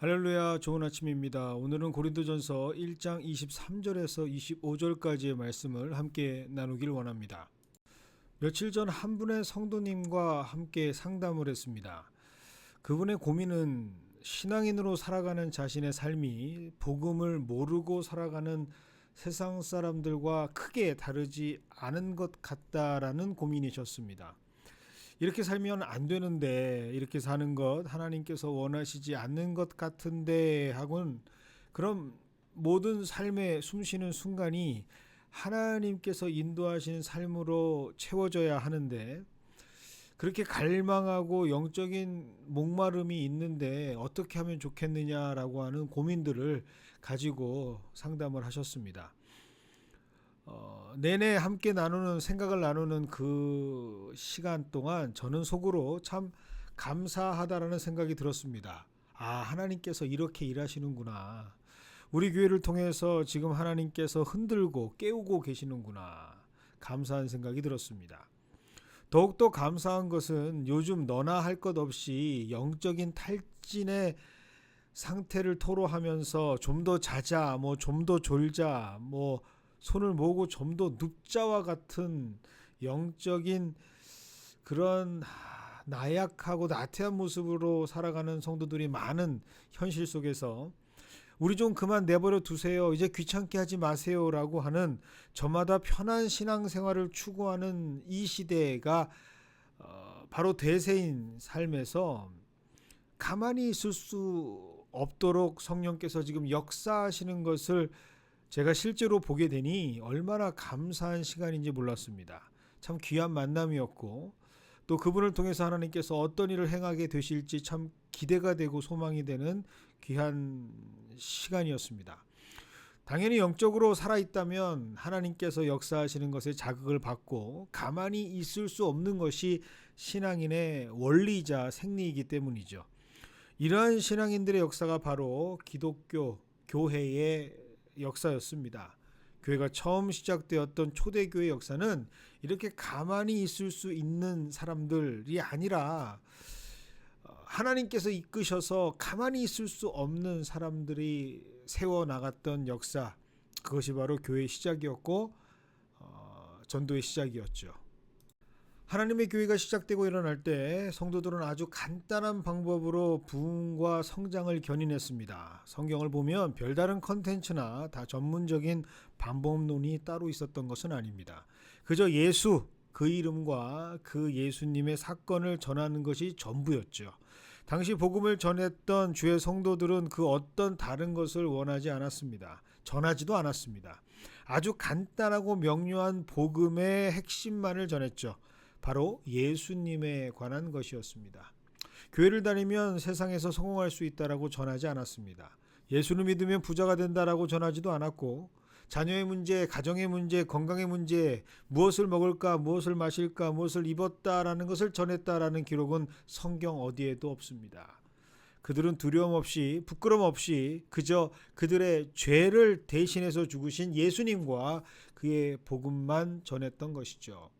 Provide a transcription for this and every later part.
할렐루야, 좋은 아침입니다. 오늘은 고린도전서 1장 23절에서 25절까지의 말씀을 함께 나누길 원합니다. 며칠 전 한 분의 성도님과 함께 상담을 했습니다. 그분의 고민은 신앙인으로 살아가는 자신의 삶이 복음을 모르고 살아가는 세상 사람들과 크게 다르지 않은 것 같다라는 고민이셨습니다. 이렇게 살면 안 되는데, 이렇게 사는 것 하나님께서 원하시지 않는 것 같은데 하고는, 그럼 모든 삶의 숨쉬는 순간이 하나님께서 인도하신 삶으로 채워져야 하는데, 그렇게 갈망하고 영적인 목마름이 있는데 어떻게 하면 좋겠느냐라고 하는 고민들을 가지고 상담을 하셨습니다. 내내 함께 생각을 나누는 그 시간 동안 저는 속으로 참 감사하다라는 생각이 들었습니다. 하나님께서 이렇게 일하시는구나. 우리 교회를 통해서 지금 하나님께서 흔들고 깨우고 계시는구나. 감사한 생각이 들었습니다. 더욱더 감사한 것은 요즘 너나 할 것 없이 영적인 탈진의 상태를 토로하면서 좀 더 자자, 좀 더 졸자, 손을 모으고 좀 더 눕자와 같은 영적인 그런 나약하고 나태한 모습으로 살아가는 성도들이 많은 현실 속에서 우리 좀 그만 내버려 두세요. 이제 귀찮게 하지 마세요. 라고 하는 저마다 편한 신앙생활을 추구하는 이 시대가 바로 대세인 삶에서 가만히 있을 수 없도록 성령께서 지금 역사하시는 것을 제가 실제로 보게 되니 얼마나 감사한 시간인지 몰랐습니다. 참 귀한 만남이었고, 또 그분을 통해서 하나님께서 어떤 일을 행하게 되실지 참 기대가 되고 소망이 되는 귀한 시간이었습니다. 당연히 영적으로 살아있다면 하나님께서 역사하시는 것에 자극을 받고 가만히 있을 수 없는 것이 신앙인의 원리이자 생리이기 때문이죠. 이러한 신앙인들의 역사가 바로 기독교 교회의 역사였습니다. 교회가 처음 시작되었던 초대교회 역사는 이렇게 가만히 있을 수 있는 사람들이 아니라 하나님께서 이끄셔서 가만히 있을 수 없는 사람들이 세워나갔던 역사, 그것이 바로 교회의 시작이었고 전도의 시작이었죠. 하나님의 교회가 시작되고 일어날 때 성도들은 아주 간단한 방법으로 부흥과 성장을 견인했습니다. 성경을 보면 별다른 컨텐츠나 다 전문적인 방법론이 따로 있었던 것은 아닙니다. 그저 예수, 그 이름과 그 예수님의 사건을 전하는 것이 전부였죠. 당시 복음을 전했던 주의 성도들은 그 어떤 다른 것을 원하지 않았습니다. 전하지도 않았습니다. 아주 간단하고 명료한 복음의 핵심만을 전했죠. 바로 예수님에 관한 것이었습니다. 교회를 다니면 세상에서 성공할 수 있다라고 전하지 않았습니다. 예수를 믿으면 부자가 된다라고 전하지도 않았고, 자녀의 문제, 가정의 문제, 건강의 문제, 무엇을 먹을까, 무엇을 마실까, 무엇을 입었다라는 것을 전했다라는 기록은 성경 어디에도 없습니다. 그들은 두려움 없이, 부끄럼 없이 그저 그들의 죄를 대신해서 죽으신 예수님과 그의 복음만 전했던 것이죠.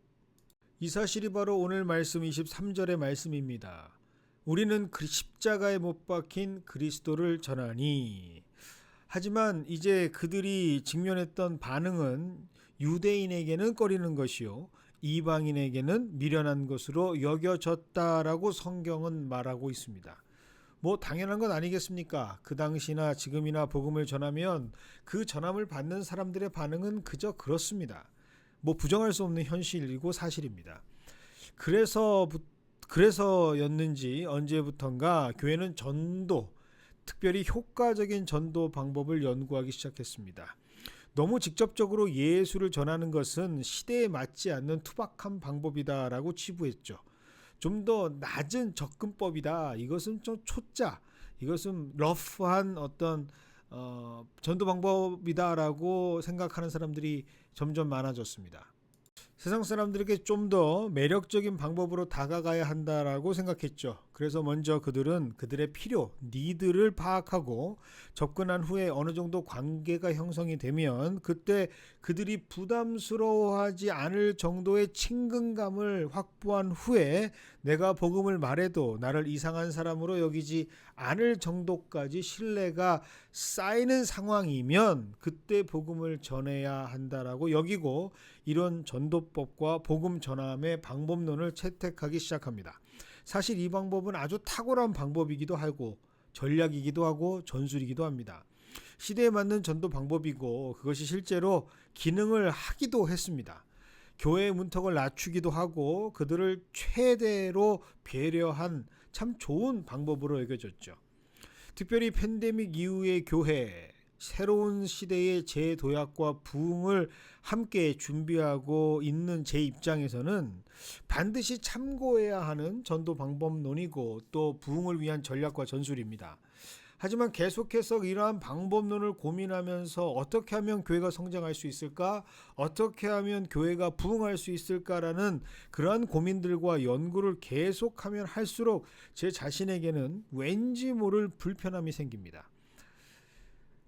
이 사실이 바로 오늘 말씀 23절의 말씀입니다. 우리는 십자가에 못 박힌 그리스도를 전하니. 하지만 이제 그들이 직면했던 반응은 유대인에게는 꺼리는 것이요, 이방인에게는 미련한 것으로 여겨졌다라고 성경은 말하고 있습니다. 당연한 건 아니겠습니까? 그 당시나 지금이나 복음을 전하면 그 전함을 받는 사람들의 반응은 그저 그렇습니다. 부정할 수 없는 현실이고 사실입니다. 그래서였는지 언제부턴가 교회는 전도, 특별히 효과적인 전도 방법을 연구하기 시작했습니다. 너무 직접적으로 예수를 전하는 것은 시대에 맞지 않는 투박한 방법이다라고 치부했죠. 좀 더 낮은 접근법이다. 이것은 좀 초짜, 이것은 러프한 어떤 전도 방법이다라고 생각하는 사람들이 점점 많아졌습니다. 세상 사람들에게 좀 더 매력적인 방법으로 다가가야 한다라고 생각했죠. 그래서 먼저 그들은 그들의 필요, 니드를 파악하고 접근한 후에 어느 정도 관계가 형성이 되면 그때 그들이 부담스러워하지 않을 정도의 친근감을 확보한 후에 내가 복음을 말해도 나를 이상한 사람으로 여기지 않을 정도까지 신뢰가 쌓이는 상황이면 그때 복음을 전해야 한다라고 여기고 이런 전도법과 복음 전함의 방법론을 채택하기 시작합니다. 사실 이 방법은 아주 탁월한 방법이기도 하고 전략이기도 하고 전술이기도 합니다. 시대에 맞는 전도 방법이고 그것이 실제로 기능을 하기도 했습니다. 교회의 문턱을 낮추기도 하고 그들을 최대로 배려한 참 좋은 방법으로 여겨졌죠. 특별히 팬데믹 이후의 교회, 새로운 시대의 재도약과 부흥을 함께 준비하고 있는 제 입장에서는 반드시 참고해야 하는 전도 방법론이고 또 부흥을 위한 전략과 전술입니다. 하지만 계속해서 이러한 방법론을 고민하면서 어떻게 하면 교회가 성장할 수 있을까? 어떻게 하면 교회가 부흥할 수 있을까라는 그러한 고민들과 연구를 계속하면 할수록 제 자신에게는 왠지 모를 불편함이 생깁니다.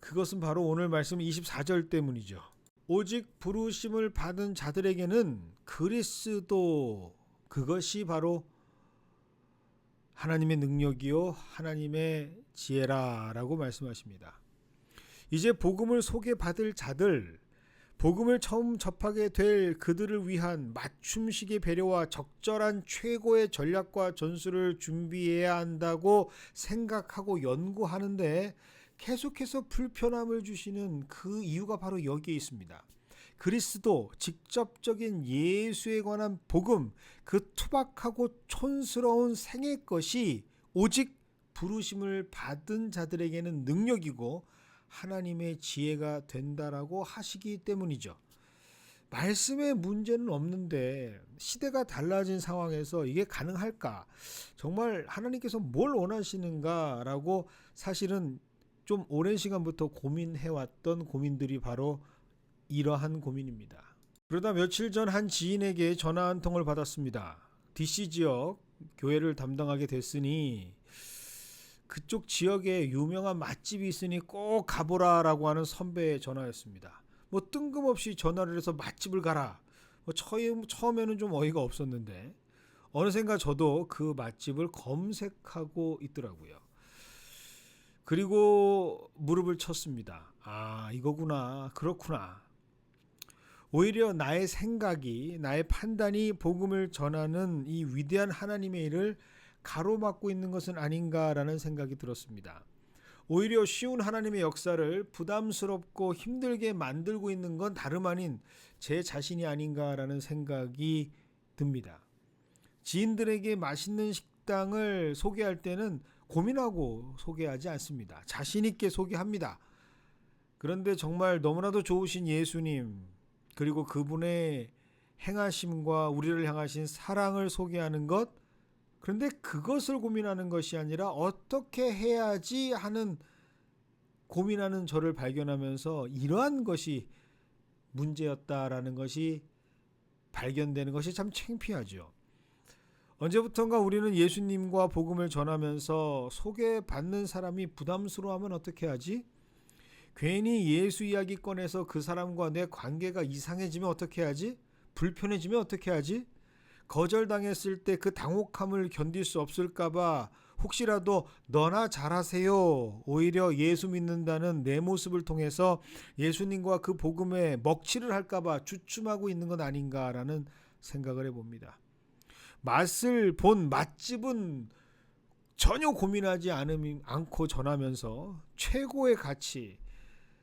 그것은 바로 오늘 말씀 24절 때문이죠. 오직 부르심을 받은 자들에게는 그리스도, 그것이 바로 하나님의 능력이요 하나님의 지혜라라고 말씀하십니다. 이제 복음을 소개받을 자들, 복음을 처음 접하게 될 그들을 위한 맞춤식의 배려와 적절한 최고의 전략과 전술을 준비해야 한다고 생각하고 연구하는데 계속해서 불편함을 주시는 그 이유가 바로 여기에 있습니다. 그리스도, 직접적인 예수에 관한 복음, 그 투박하고 촌스러운 생의 것이 오직 부르심을 받은 자들에게는 능력이고 하나님의 지혜가 된다라고 하시기 때문이죠. 말씀에 문제는 없는데 시대가 달라진 상황에서 이게 가능할까? 정말 하나님께서 뭘 원하시는가라고 사실은 좀 오랜 시간부터 고민해왔던 고민들이 바로 이러한 고민입니다. 그러다 며칠 전 한 지인에게 전화 한 통을 받았습니다. DC 지역 교회를 담당하게 됐으니 그쪽 지역에 유명한 맛집이 있으니 꼭 가보라라고 하는 선배의 전화였습니다. 뭐 뜬금없이 전화를 해서 맛집을 가라. 처음에는 좀 어이가 없었는데 어느샌가 저도 그 맛집을 검색하고 있더라고요. 그리고 무릎을 쳤습니다. 아, 이거구나. 그렇구나. 오히려 나의 생각이, 나의 판단이 복음을 전하는 이 위대한 하나님의 일을 가로막고 있는 것은 아닌가라는 생각이 들었습니다. 오히려 쉬운 하나님의 역사를 부담스럽고 힘들게 만들고 있는 건 다름 아닌 제 자신이 아닌가라는 생각이 듭니다. 지인들에게 맛있는 식당을 소개할 때는 고민하고 소개하지 않습니다. 자신 있게 소개합니다. 그런데 정말 너무나도 좋으신 예수님, 그리고 그분의 행하심과 우리를 향하신 사랑을 소개하는 것, 그런데 그것을 고민하는 것이 아니라 어떻게 해야지 하는 고민하는 저를 발견하면서 이러한 것이 문제였다라는 것이 발견되는 것이 참 창피하죠. 언제부턴가 우리는 예수님과 복음을 전하면서 소개받는 사람이 부담스러워하면 어떻게 하지? 괜히 예수 이야기 꺼내서 그 사람과 내 관계가 이상해지면 어떻게 하지? 불편해지면 어떻게 하지? 거절당했을 때 그 당혹함을 견딜 수 없을까봐 혹시라도 너나 잘하세요. 오히려 예수 믿는다는 내 모습을 통해서 예수님과 그 복음에 먹칠을 할까봐 주춤하고 있는 건 아닌가라는 생각을 해봅니다. 맛을 본 맛집은 전혀 고민하지 않고 전하면서 최고의 가치,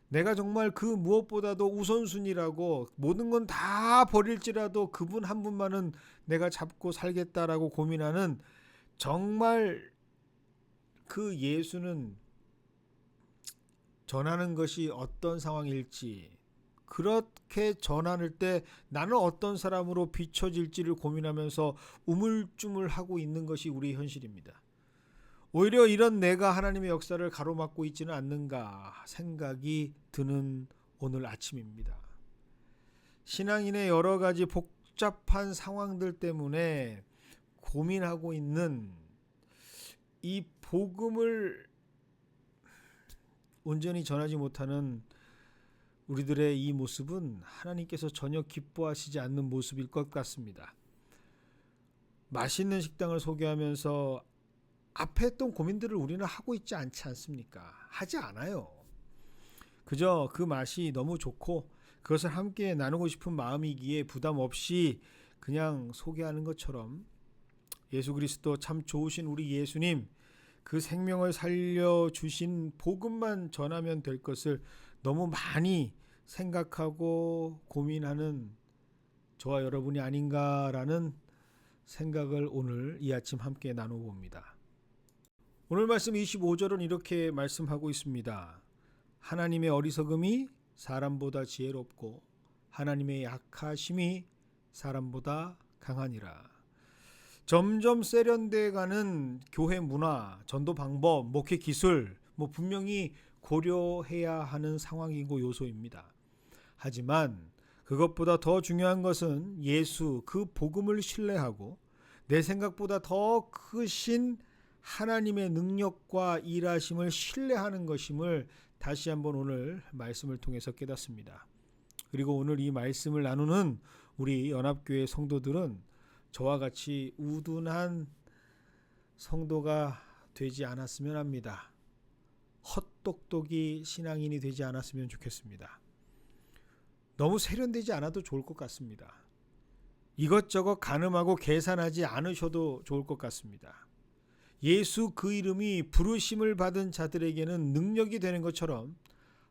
내가 정말 그 무엇보다도 우선순위라고 모든 건 다 버릴지라도 그분 한 분만은 내가 잡고 살겠다라고 고민하는 정말 그 예수는 전하는 것이 어떤 상황일지, 그렇게 전하는 때 나는 어떤 사람으로 비춰질지를 고민하면서 우물쭈물하고 있는 것이 우리의 현실입니다. 오히려 이런 내가 하나님의 역사를 가로막고 있지는 않는가 생각이 드는 오늘 아침입니다. 신앙인의 여러 가지 복잡한 상황들 때문에 고민하고 있는 이 복음을 온전히 전하지 못하는 우리들의 이 모습은 하나님께서 전혀 기뻐하시지 않는 모습일 것 같습니다. 맛있는 식당을 소개하면서 앞에 했던 고민들을 우리는 하고 있지 않지 않습니까? 하지 않아요. 그저 그 맛이 너무 좋고 그것을 함께 나누고 싶은 마음이기에 부담 없이 그냥 소개하는 것처럼 예수 그리스도 참 좋으신 우리 예수님, 그 생명을 살려주신 복음만 전하면 될 것을 너무 많이 생각하고 고민하는 저와 여러분이 아닌가라는 생각을 오늘 이 아침 함께 나눠봅니다. 오늘 말씀 25절은 이렇게 말씀하고 있습니다. 하나님의 어리석음이 사람보다 지혜롭고 하나님의 약하심이 사람보다 강하니라. 점점 세련돼가는 교회 문화, 전도 방법, 목회 기술 분명히 고려해야 하는 상황이고 요소입니다. 하지만 그것보다 더 중요한 것은 예수 그 복음을 신뢰하고 내 생각보다 더 크신 하나님의 능력과 일하심을 신뢰하는 것임을 다시 한번 오늘 말씀을 통해서 깨닫습니다. 그리고 오늘 이 말씀을 나누는 우리 연합교회 성도들은 저와 같이 우둔한 성도가 되지 않았으면 합니다. 헛똑똑이 신앙인이 되지 않았으면 좋겠습니다. 너무 세련되지 않아도 좋을 것 같습니다. 이것저것 가늠하고 계산하지 않으셔도 좋을 것 같습니다. 예수 그 이름이 부르심을 받은 자들에게는 능력이 되는 것처럼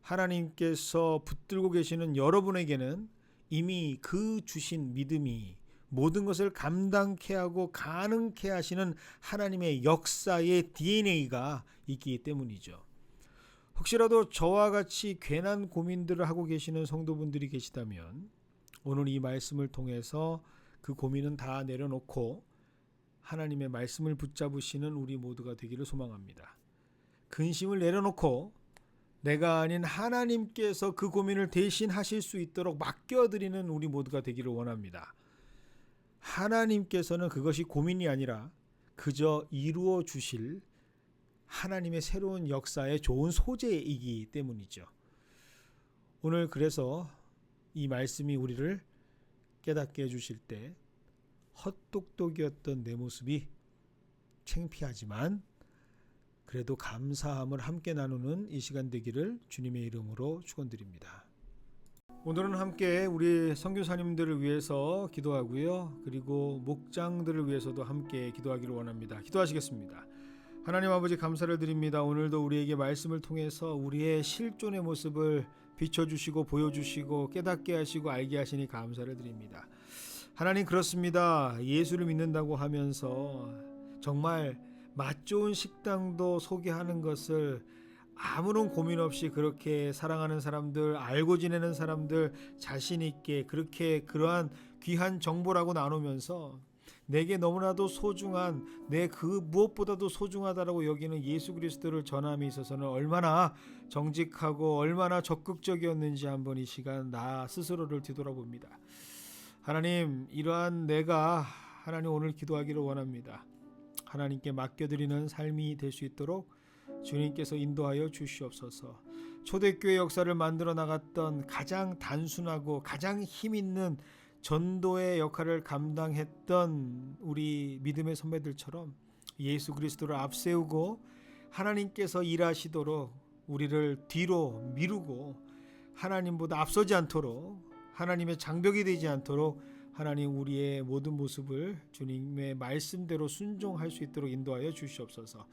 하나님께서 붙들고 계시는 여러분에게는 이미 그 주신 믿음이 모든 것을 감당케 하고 가능케 하시는 하나님의 역사의 DNA가 있기 때문이죠. 혹시라도 저와 같이 괜한 고민들을 하고 계시는 성도분들이 계시다면 오늘 이 말씀을 통해서 그 고민은 다 내려놓고 하나님의 말씀을 붙잡으시는 우리 모두가 되기를 소망합니다. 근심을 내려놓고 내가 아닌 하나님께서 그 고민을 대신 하실 수 있도록 맡겨드리는 우리 모두가 되기를 원합니다. 하나님께서는 그것이 고민이 아니라 그저 이루어 주실 하나님의 새로운 역사의 좋은 소재이기 때문이죠. 오늘 그래서 이 말씀이 우리를 깨닫게 해주실 때 헛똑똑이었던 내 모습이 창피하지만 그래도 감사함을 함께 나누는 이 시간 되기를 주님의 이름으로 축원드립니다. 오늘은 함께 우리 선교사님들을 위해서 기도하고요. 그리고 목장들을 위해서도 함께 기도하기를 원합니다. 기도하시겠습니다. 하나님 아버지 감사를 드립니다. 오늘도 우리에게 말씀을 통해서 우리의 실존의 모습을 비춰주시고 보여주시고 깨닫게 하시고 알게 하시니 감사를 드립니다. 하나님 그렇습니다. 예수를 믿는다고 하면서 정말 맛 좋은 식당도 소개하는 것을 아무런 고민 없이 그렇게 사랑하는 사람들, 알고 지내는 사람들 자신 있게 그렇게 그러한 귀한 정보라고 나누면서 내게 너무나도 소중한 내 그 무엇보다도 소중하다라고 여기는 예수 그리스도를 전함에 있어서는 얼마나 정직하고 얼마나 적극적이었는지 한번 이 시간 나 스스로를 뒤돌아봅니다. 하나님 이러한 내가 하나님 오늘 기도하기를 원합니다. 하나님께 맡겨드리는 삶이 될 수 있도록 주님께서 인도하여 주시옵소서. 초대교회 역사를 만들어 나갔던 가장 단순하고 가장 힘있는 전도의 역할을 감당했던 우리 믿음의 선배들처럼 예수 그리스도를 앞세우고 하나님께서 일하시도록 우리를 뒤로 미루고 하나님보다 앞서지 않도록 하나님의 장벽이 되지 않도록 하나님 우리의 모든 모습을 주님의 말씀대로 순종할 수 있도록 인도하여 주시옵소서.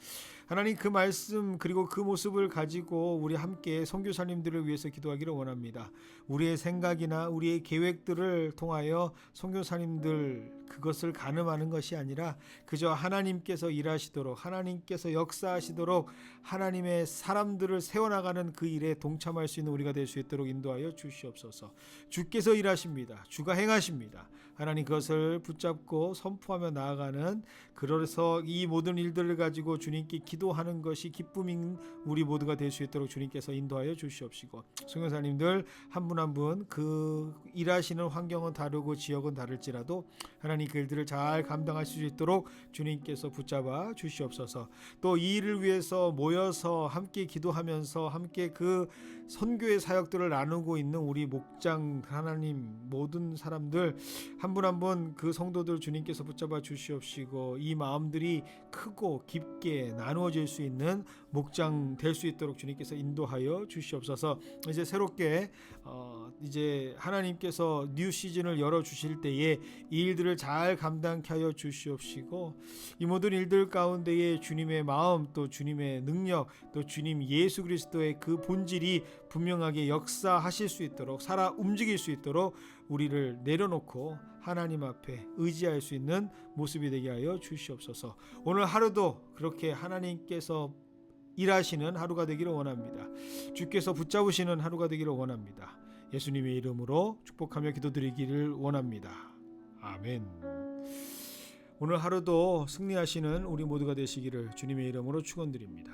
하나님 그 말씀 그리고 그 모습을 가지고 우리 함께 선교사님들을 위해서 기도하기를 원합니다. 우리의 생각이나 우리의 계획들을 통하여 선교사님들 그것을 가늠하는 것이 아니라 그저 하나님께서 일하시도록 하나님께서 역사하시도록 하나님의 사람들을 세워나가는 그 일에 동참할 수 있는 우리가 될 수 있도록 인도하여 주시옵소서. 주께서 일하십니다. 주가 행하십니다. 원합니다. 하나님 그것을 붙잡고 선포하며 나아가는, 그래서 이 모든 일들을 가지고 주님께 기도하는 것이 기쁨인 우리 모두가 될 수 있도록 주님께서 인도하여 주시옵시고, 선교사님들 한 분 한 분 그 일하시는 환경은 다르고 지역은 다를지라도 하나님 그 일들을 잘 감당하실 수 있도록 주님께서 붙잡아 주시옵소서. 또 이 일을 위해서 모여서 함께 기도하면서 함께 그 선교의 사역들을 나누고 있는 우리 목장 하나님 모든 사람들 한 분 한 분 그 성도들 주님께서 붙잡아 주시옵시고, 이 마음들이 크고 깊게 나누어질 수 있는 목장 될 수 있도록 주님께서 인도하여 주시옵소서. 이제 새롭게 이제 하나님께서 뉴 시즌을 열어 주실 때에 이 일들을 잘 감당케 하여 주시옵시고, 이 모든 일들 가운데에 주님의 마음, 또 주님의 능력, 또 주님 예수 그리스도의 그 본질이 분명하게 역사하실 수 있도록, 살아 움직일 수 있도록 우리를 내려놓고 하나님 앞에 의지할 수 있는 모습이 되게 하여 주시옵소서. 오늘 하루도 그렇게 하나님께서 일하시는 하루가 되기를 원합니다. 주께서 붙잡으시는 하루가 되기를 원합니다. 예수님의 이름으로 축복하며 기도드리기를 원합니다. 아멘. 오늘 하루도 승리하시는 우리 모두가 되시기를 주님의 이름으로 축원드립니다.